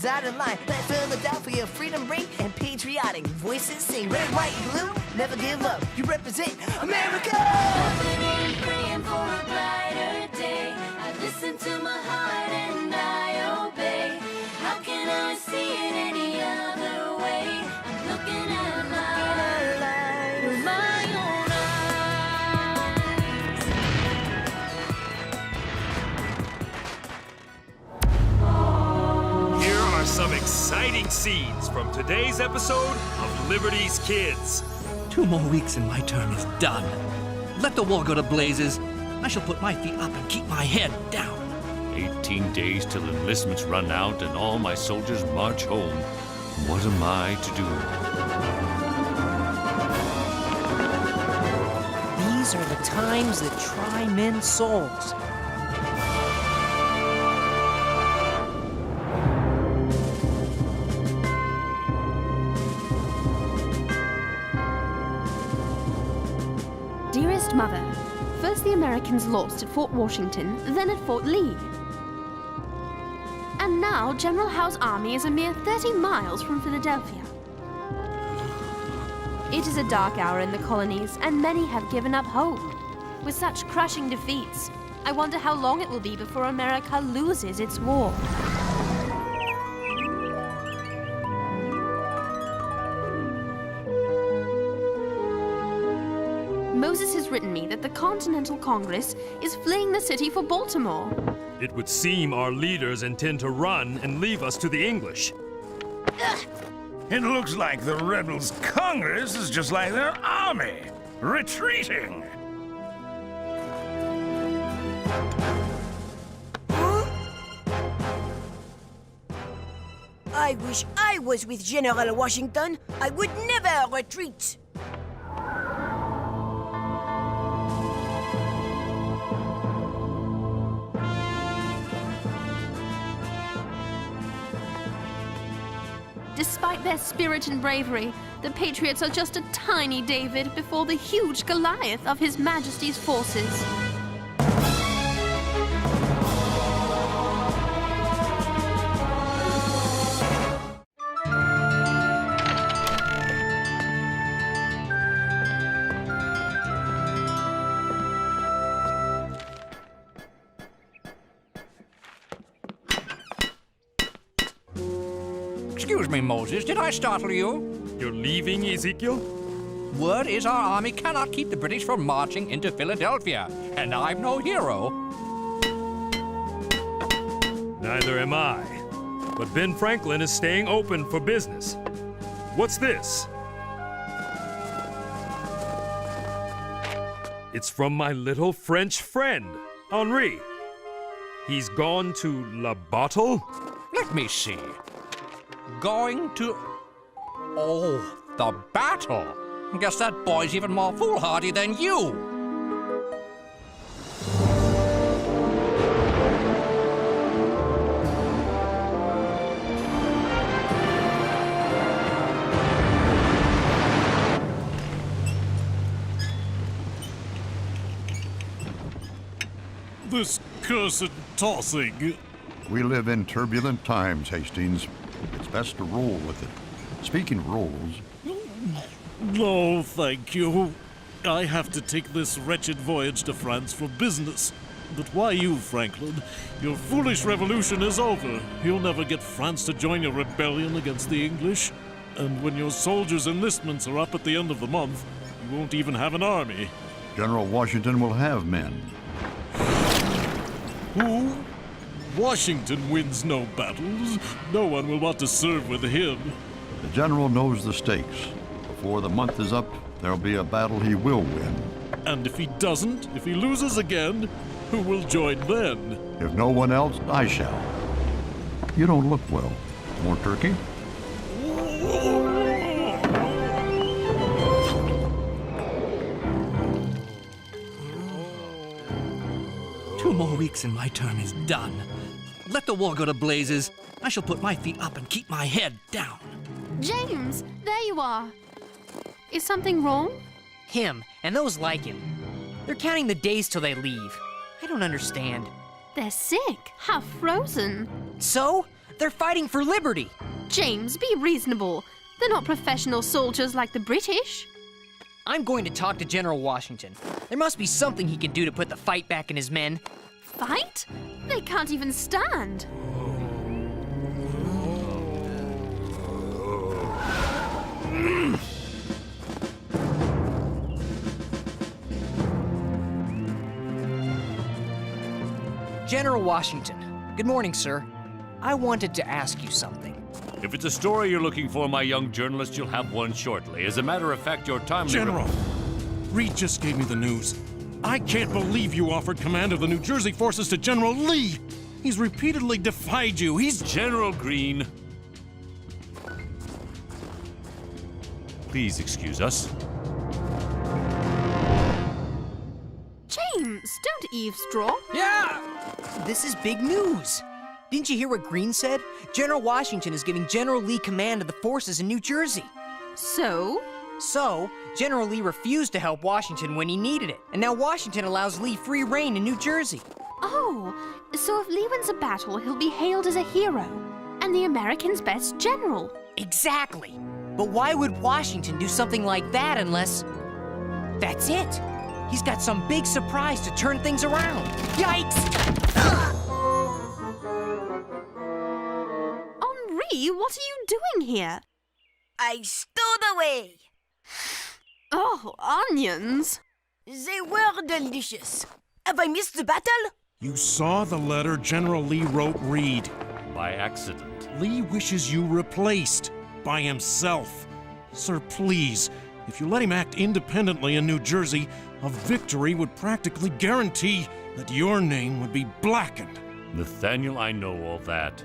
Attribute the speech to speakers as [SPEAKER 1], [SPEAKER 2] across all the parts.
[SPEAKER 1] Americans out in line. Let Philadelphia freedom ring and patriotic voices sing. Red, white, blue, never give up. You represent America.
[SPEAKER 2] Praying for a brighter day. I listen to my heart and I obey. How can I see it any other way? I'm looking at life with my own eyes.
[SPEAKER 3] Here are some exciting scenes from today's episode of Liberty's Kids.
[SPEAKER 4] 2 more weeks and my term is done. Let the war go to blazes. I shall put my feet up and keep my head down.
[SPEAKER 5] 18 days till enlistments run out and all my soldiers march home. What am I to do?
[SPEAKER 6] These are the times that try men's souls.
[SPEAKER 7] Dearest Mother, first the Americans lost at Fort Washington, then at Fort Lee. And now General Howe's army is a mere 30 miles from Philadelphia. It is a dark hour in the colonies, and many have given up hope. With such crushing defeats, I wonder how long it will be before America loses its war. Moses has written me that the Continental Congress is fleeing the city for Baltimore.
[SPEAKER 3] It would seem our leaders intend to run and leave us to the English.
[SPEAKER 8] It looks like the rebels' Congress is just like their army, retreating.
[SPEAKER 9] I wish I was with General Washington. I would never retreat.
[SPEAKER 7] Despite their spirit and bravery, the Patriots are just a tiny David before the huge Goliath of His Majesty's forces.
[SPEAKER 4] Excuse me, Moses, did I startle you?
[SPEAKER 3] You're leaving, Ezekiel?
[SPEAKER 4] Word is our army cannot keep the British from marching into Philadelphia, and I'm no hero.
[SPEAKER 3] Neither am I. But Ben Franklin is staying open for business. What's this? It's from my little French friend, Henri. He's gone to La Bottle?
[SPEAKER 4] Let me see. Going to... Oh, the battle. Guess that boy's even more foolhardy than you.
[SPEAKER 10] This cursed tossing.
[SPEAKER 11] We live in turbulent times, Hastings. It's best to roll with it. Speaking of rolls...
[SPEAKER 10] No, thank you. I have to take this wretched voyage to France for business. But why you, Franklin? Your foolish revolution is over. You'll never get France to join your rebellion against the English. And when your soldiers' enlistments are up at the end of the month, you won't even have an army.
[SPEAKER 11] General Washington will have men.
[SPEAKER 10] Who? Washington wins no battles. No one will want to serve with him.
[SPEAKER 11] The general knows the stakes. Before the month is up, there'll be a battle he will win.
[SPEAKER 10] And if he doesn't, if he loses again, who will join then?
[SPEAKER 11] If no one else, I shall. You don't look well. More turkey?
[SPEAKER 4] Two more weeks and my term is done. Let the war go to blazes. I shall put my feet up and keep my head down.
[SPEAKER 7] James, there you are. Is something wrong?
[SPEAKER 6] Him, and those like him. They're counting the days till they leave. I don't understand.
[SPEAKER 7] They're sick, half frozen.
[SPEAKER 6] So? They're fighting for liberty.
[SPEAKER 7] James, be reasonable. They're not professional soldiers like the British.
[SPEAKER 6] I'm going to talk to General Washington. There must be something he can do to put the fight back in his men.
[SPEAKER 7] Fight? They can't even stand.
[SPEAKER 6] General Washington. Good morning, sir. I wanted to ask you something.
[SPEAKER 5] If it's a story you're looking for, my young journalist, you'll have one shortly. As a matter of fact, your timely...
[SPEAKER 10] General, Reed just gave me the news. I can't believe you offered command of the New Jersey forces to General Lee. He's repeatedly defied you. He's...
[SPEAKER 5] General Greene. Please excuse us.
[SPEAKER 7] James, don't eavesdrop.
[SPEAKER 6] Yeah! This is big news. Didn't you hear what Greene said? General Washington is giving General Lee command of the forces in New Jersey.
[SPEAKER 7] So?
[SPEAKER 6] So, General Lee refused to help Washington when he needed it, and now Washington allows Lee free reign in New Jersey.
[SPEAKER 7] Oh, so if Lee wins a battle, he'll be hailed as a hero, and the Americans' best general.
[SPEAKER 6] Exactly. But why would Washington do something like that unless... That's it. He's got some big surprise to turn things around. Yikes!
[SPEAKER 7] Henri, what are you doing here?
[SPEAKER 9] I stowed away.
[SPEAKER 7] Oh, onions.
[SPEAKER 9] They were delicious. Have I missed the battle?
[SPEAKER 10] You saw the letter General Lee wrote Reed.
[SPEAKER 5] By accident.
[SPEAKER 10] Lee wishes you replaced by himself. Sir, please, if you let him act independently in New Jersey, a victory would practically guarantee that your name would be blackened.
[SPEAKER 5] Nathaniel, I know all that.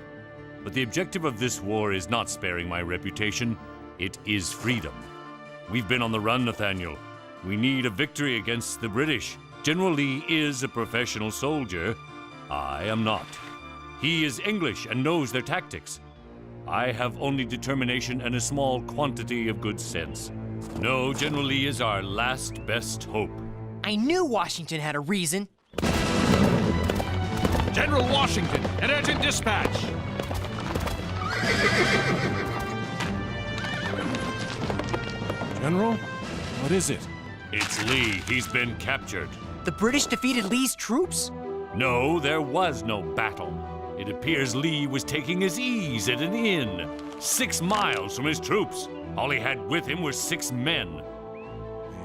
[SPEAKER 5] But the objective of this war is not sparing my reputation. It is freedom. We've been on the run, Nathaniel. We need a victory against the British. General Lee is a professional soldier. I am not. He is English and knows their tactics. I have only determination and a small quantity of good sense. No, General Lee is our last best hope.
[SPEAKER 6] I knew Washington had a reason.
[SPEAKER 12] General Washington, an urgent dispatch.
[SPEAKER 10] General, what is it?
[SPEAKER 5] It's Lee. He's been captured.
[SPEAKER 6] The British defeated Lee's troops?
[SPEAKER 5] No, there was no battle. It appears Lee was taking his ease at an inn, 6 miles from his troops. All he had with him were 6 men.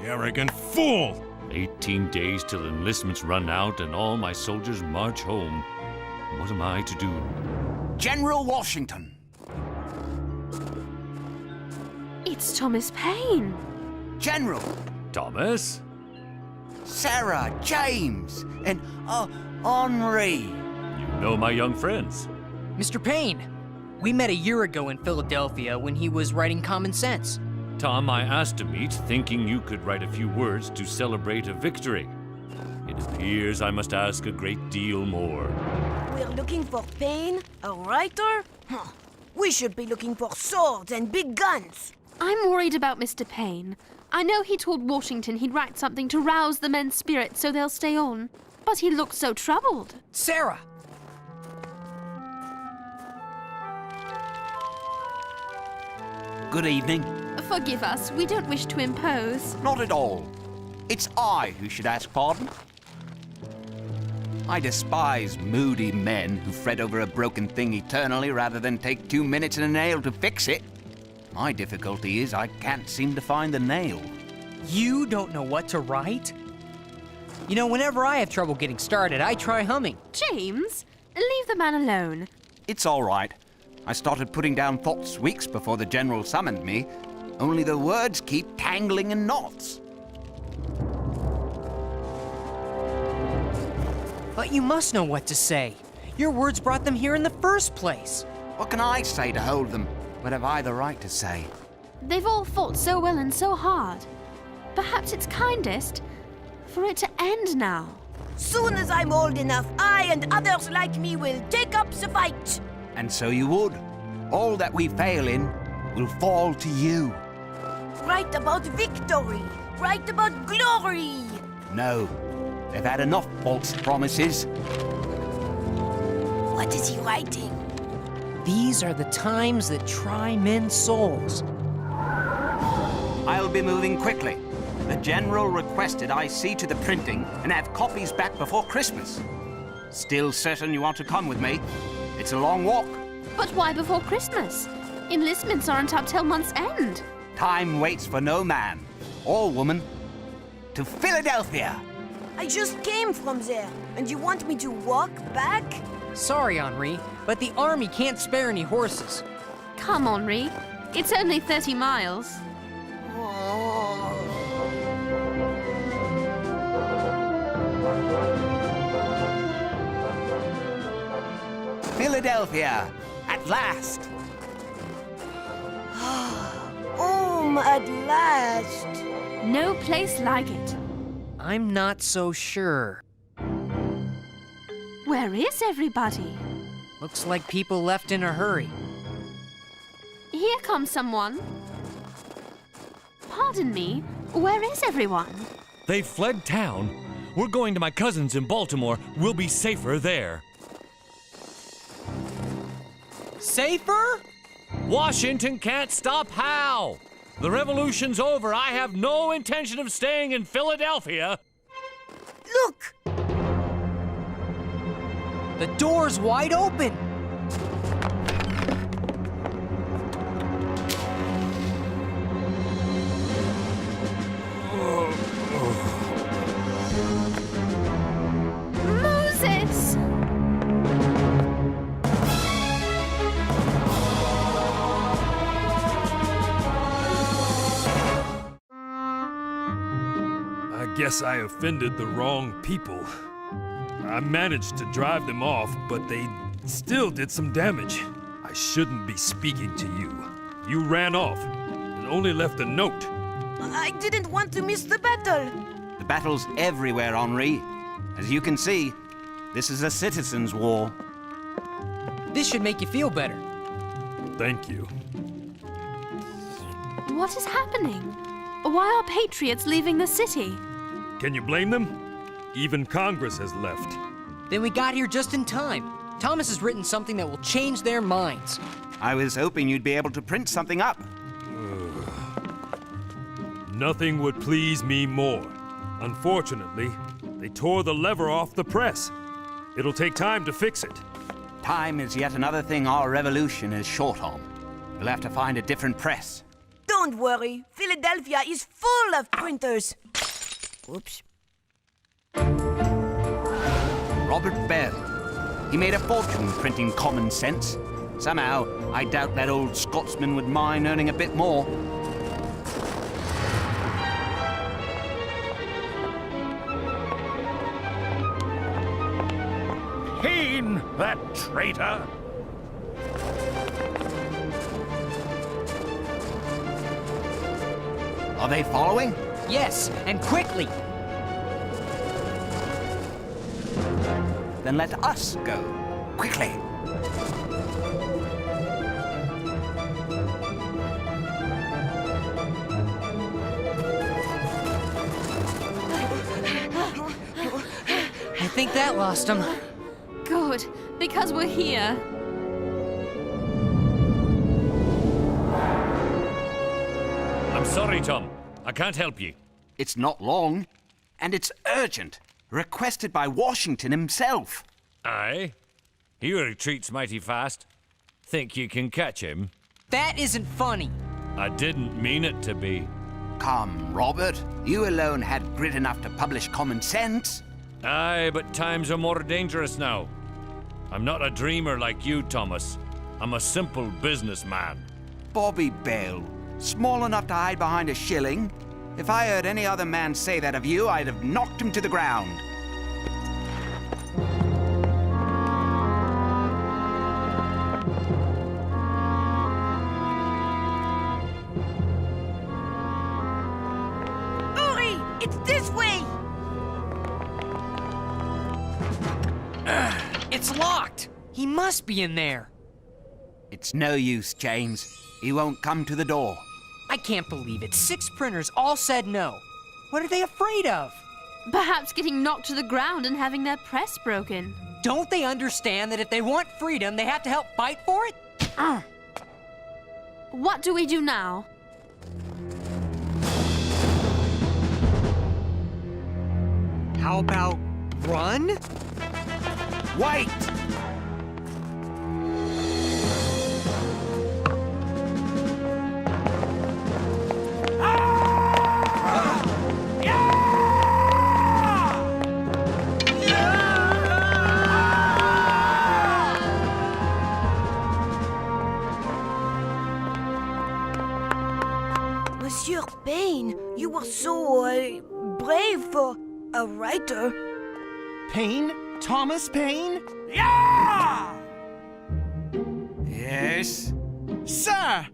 [SPEAKER 10] The arrogant fool!
[SPEAKER 5] 18 days till enlistments run out and all my soldiers march home. What am I to do?
[SPEAKER 13] General Washington.
[SPEAKER 7] It's Thomas Paine.
[SPEAKER 13] General.
[SPEAKER 5] Thomas?
[SPEAKER 13] Sarah, James, and Henri.
[SPEAKER 5] You know my young friends.
[SPEAKER 6] Mr. Paine, we met a year ago in Philadelphia when he was writing Common Sense.
[SPEAKER 5] Tom, I asked to meet, thinking you could write a few words to celebrate a victory. It appears I must ask a great deal more.
[SPEAKER 9] We're looking for Paine, a writer? Huh. We should be looking for swords and big guns.
[SPEAKER 7] I'm worried about Mr. Paine. I know he told Washington he'd write something to rouse the men's spirit so they'll stay on. But he looks so troubled.
[SPEAKER 6] Sarah!
[SPEAKER 13] Good evening.
[SPEAKER 7] Forgive us, we don't wish to impose.
[SPEAKER 13] Not at all. It's I who should ask pardon. I despise moody men who fret over a broken thing eternally rather than take 2 minutes and a nail to fix it. My difficulty is I can't seem to find the nail.
[SPEAKER 6] You don't know what to write? You know, whenever I have trouble getting started, I try humming.
[SPEAKER 7] James, leave the man alone.
[SPEAKER 13] It's all right. I started putting down thoughts weeks before the general summoned me, only the words keep tangling in knots.
[SPEAKER 6] But you must know what to say. Your words brought them here in the first place.
[SPEAKER 13] What can I say to hold them? What have I the right to say?
[SPEAKER 7] They've all fought so well and so hard. Perhaps it's kindest for it to end now.
[SPEAKER 9] Soon as I'm old enough, I and others like me will take up the fight.
[SPEAKER 13] And so you would. All that we fail in will fall to you.
[SPEAKER 9] Write about victory. Write about glory.
[SPEAKER 13] No. They've had enough false promises.
[SPEAKER 9] What is he writing?
[SPEAKER 6] These are the times that try men's souls.
[SPEAKER 13] I'll be moving quickly. The General requested I see to the printing and have copies back before Christmas. Still certain you want to come with me? It's a long walk.
[SPEAKER 7] But why before Christmas? Enlistments aren't up till month's end.
[SPEAKER 13] Time waits for no man or woman. To Philadelphia!
[SPEAKER 9] I just came from there, and you want me to walk back?
[SPEAKER 6] Sorry, Henri, but the army can't spare any horses.
[SPEAKER 7] Come, Henri. It's only 30 miles.
[SPEAKER 13] Philadelphia, at last!
[SPEAKER 9] Home at last.
[SPEAKER 7] No place like it.
[SPEAKER 6] I'm not so sure.
[SPEAKER 7] Where is everybody?
[SPEAKER 6] Looks like people left in a hurry.
[SPEAKER 7] Here comes someone. Pardon me, where is everyone?
[SPEAKER 5] They fled town. We're going to my cousin's in Baltimore. We'll be safer there.
[SPEAKER 6] Safer?
[SPEAKER 5] Washington can't stop Howe. The revolution's over. I have no intention of staying in Philadelphia.
[SPEAKER 9] Look!
[SPEAKER 6] The door's wide open.
[SPEAKER 7] Moses!
[SPEAKER 3] I guess I offended the wrong people. I managed to drive them off, but they still did some damage. I shouldn't be speaking to you. You ran off and only left a note.
[SPEAKER 9] I didn't want to miss the battle.
[SPEAKER 13] The battle's everywhere, Henri. As you can see, this is a citizens' war.
[SPEAKER 6] This should make you feel better.
[SPEAKER 3] Thank you.
[SPEAKER 7] What is happening? Why are patriots leaving the city?
[SPEAKER 3] Can you blame them? Even Congress has left.
[SPEAKER 6] Then we got here just in time. Thomas has written something that will change their minds.
[SPEAKER 13] I was hoping you'd be able to print something up.
[SPEAKER 3] Nothing would please me more. Unfortunately, they tore the lever off the press. It'll take time to fix it.
[SPEAKER 13] Time is yet another thing our revolution is short on. We'll have to find a different press.
[SPEAKER 9] Don't worry, Philadelphia is full of printers. Oops.
[SPEAKER 13] Robert Bell. He made a fortune printing common sense. Somehow, I doubt that old Scotsman would mind earning a bit more.
[SPEAKER 8] Paine, that traitor!
[SPEAKER 13] Are they following?
[SPEAKER 6] Yes, and quickly.
[SPEAKER 13] Then let us go. Quickly.
[SPEAKER 6] I think that lost him.
[SPEAKER 7] Good, because we're here.
[SPEAKER 5] I'm sorry, Tom. I can't help you.
[SPEAKER 13] It's not long, and it's urgent. Requested by Washington himself.
[SPEAKER 5] Aye? He retreats mighty fast. Think you can catch him?
[SPEAKER 6] That isn't funny.
[SPEAKER 5] I didn't mean it to be.
[SPEAKER 13] Come, Robert. You alone had grit enough to publish common sense.
[SPEAKER 5] Aye, but times are more dangerous now. I'm not a dreamer like you, Thomas. I'm a simple businessman.
[SPEAKER 13] Bobby Bell. Small enough to hide behind a shilling. If I heard any other man say that of you, I'd have knocked him to the ground.
[SPEAKER 9] Hurry! It's this way!
[SPEAKER 6] It's locked! He must be in there.
[SPEAKER 13] It's no use, James. He won't come to the door.
[SPEAKER 6] I can't believe it. 6 printers all said no. What are they afraid of?
[SPEAKER 7] Perhaps getting knocked to the ground and having their press broken.
[SPEAKER 6] Don't they understand that if they want freedom, they have to help fight for it?
[SPEAKER 7] What do we do now?
[SPEAKER 6] How about run?
[SPEAKER 13] Wait!
[SPEAKER 9] Monsieur Paine, you were so brave for a writer.
[SPEAKER 14] Paine? Thomas Paine?
[SPEAKER 8] Yeah!
[SPEAKER 13] Yes?
[SPEAKER 14] Sir!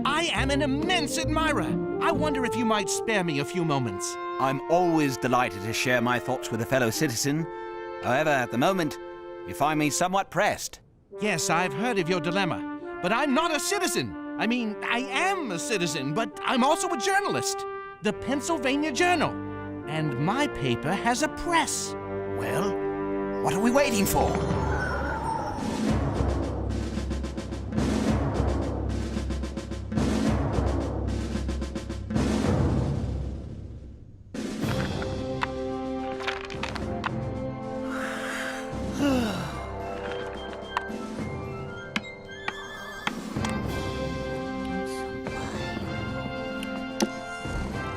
[SPEAKER 14] I am an immense admirer. I wonder if you might spare me a few moments.
[SPEAKER 13] I'm always delighted to share my thoughts with a fellow citizen. However, at the moment, you find me somewhat pressed.
[SPEAKER 14] Yes, I've heard of your dilemma, but I'm not a citizen. I mean, I am a citizen, but I'm also a journalist. The Pennsylvania Journal. And my paper has a press.
[SPEAKER 13] Well, what are we waiting for?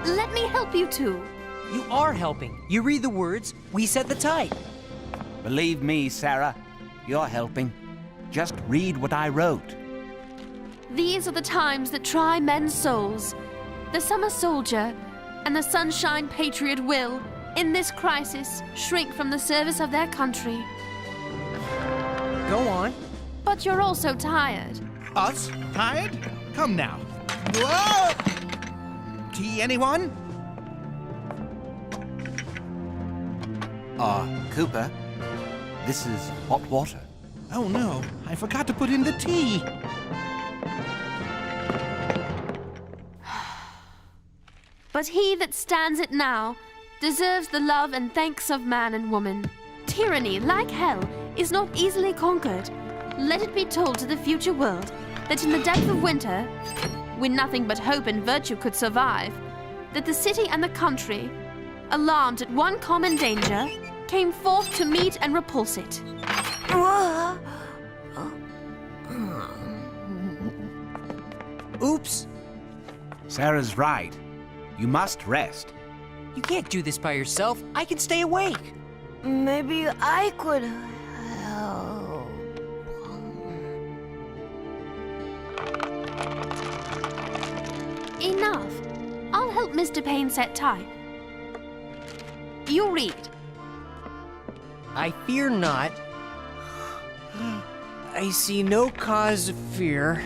[SPEAKER 7] Let me help you two.
[SPEAKER 6] You are helping. You read the words, we set the type.
[SPEAKER 13] Believe me, Sarah, you're helping. Just read what I wrote.
[SPEAKER 7] These are the times that try men's souls. The summer soldier and the sunshine patriot will, in this crisis, shrink from the service of their country.
[SPEAKER 6] Go on.
[SPEAKER 7] But you're also tired.
[SPEAKER 14] Us? Tired? Come now. Whoa! Tea, anyone?
[SPEAKER 13] Cooper, this is hot water.
[SPEAKER 14] Oh no, I forgot to put in the tea.
[SPEAKER 7] But he that stands it now deserves the love and thanks of man and woman. Tyranny, like hell, is not easily conquered. Let it be told to the future world that in the depth of winter, when nothing but hope and virtue could survive, that the city and the country, alarmed at one common danger, came forth to meet and repulse it.
[SPEAKER 6] Oops.
[SPEAKER 13] Sarah's right. You must rest.
[SPEAKER 6] You can't do this by yourself. I can stay awake.
[SPEAKER 9] Maybe I could help.
[SPEAKER 7] Enough. I'll help Mr. Paine set type. You read.
[SPEAKER 6] I fear not. I see no cause of fear.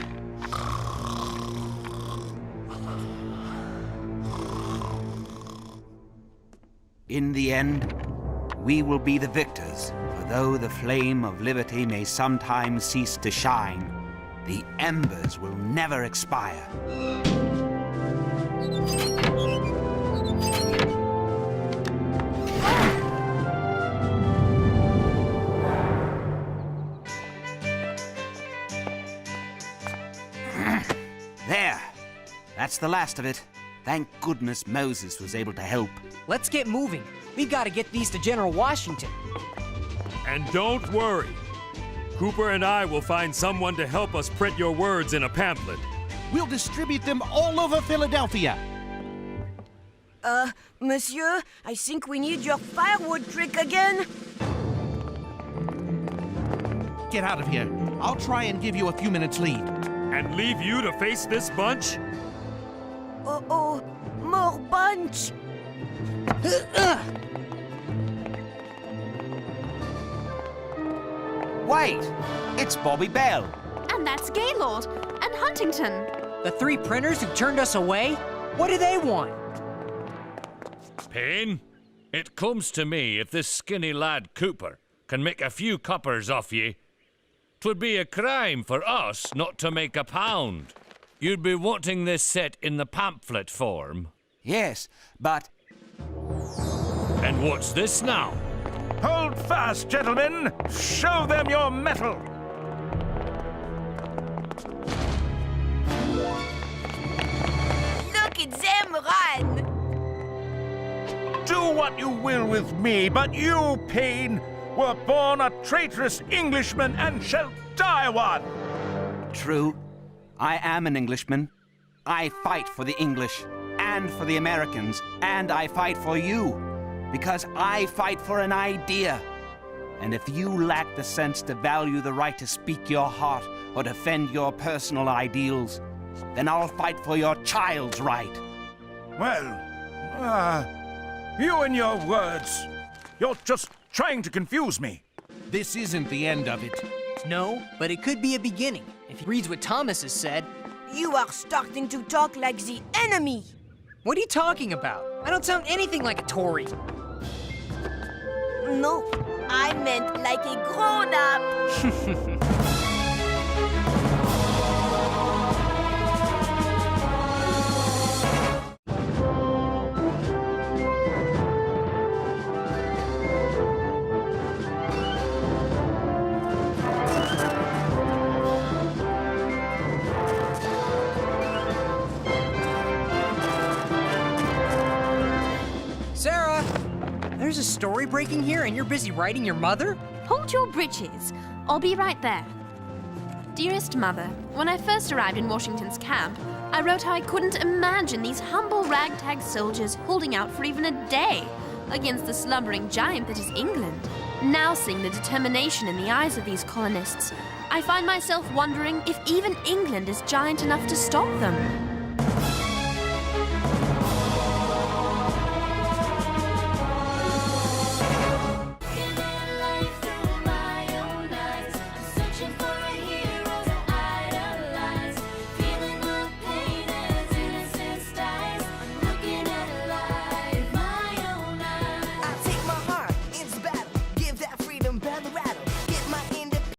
[SPEAKER 13] In the end, we will be the victors, for though the flame of liberty may sometimes cease to shine, the embers will never expire. There! That's the last of it. Thank goodness Moses was able to help.
[SPEAKER 6] Let's get moving. We've got to get these to General Washington.
[SPEAKER 3] And don't worry. Cooper and I will find someone to help us print your words in a pamphlet.
[SPEAKER 14] We'll distribute them all over Philadelphia.
[SPEAKER 9] Monsieur, I think we need your firewood trick again.
[SPEAKER 14] Get out of here. I'll try and give you a few minutes lead.
[SPEAKER 3] And leave you to face this bunch?
[SPEAKER 9] Uh-oh, more bunch.
[SPEAKER 13] Wait! It's Bobby Bell.
[SPEAKER 7] And that's Gaylord and Huntington.
[SPEAKER 6] The three printers who turned us away? What do they want?
[SPEAKER 5] Paine, it comes to me if this skinny lad Cooper can make a few coppers off ye, 'twould be a crime for us not to make a pound. You'd be wanting this set in the pamphlet form.
[SPEAKER 13] Yes, but...
[SPEAKER 5] And what's this now?
[SPEAKER 8] Hold fast, gentlemen! Show them your mettle!
[SPEAKER 9] Look at them run!
[SPEAKER 8] Do what you will with me, but you, Paine, were born a traitorous Englishman and shall die one!
[SPEAKER 13] True. I am an Englishman. I fight for the English and for the Americans, and I fight for you because I fight for an idea. And if you lack the sense to value the right to speak your heart or defend your personal ideals, then I'll fight for your child's right.
[SPEAKER 8] Well, you and your words. You're just trying to confuse me.
[SPEAKER 14] This isn't the end of it.
[SPEAKER 6] No, but it could be a beginning. If he reads what Thomas has said.
[SPEAKER 9] You are starting to talk like the enemy.
[SPEAKER 6] What are you talking about? I don't sound anything like a Tory.
[SPEAKER 9] No, I meant like a grown-up.
[SPEAKER 6] Sarah! There's a story breaking here and you're busy writing your mother?
[SPEAKER 7] Hold your britches. I'll be right there. Dearest Mother, when I first arrived in Washington's camp, I wrote how I couldn't imagine these humble ragtag soldiers holding out for even a day against the slumbering giant that is England. Now seeing the determination in the eyes of these colonists, I find myself wondering if even England is giant enough to stop them.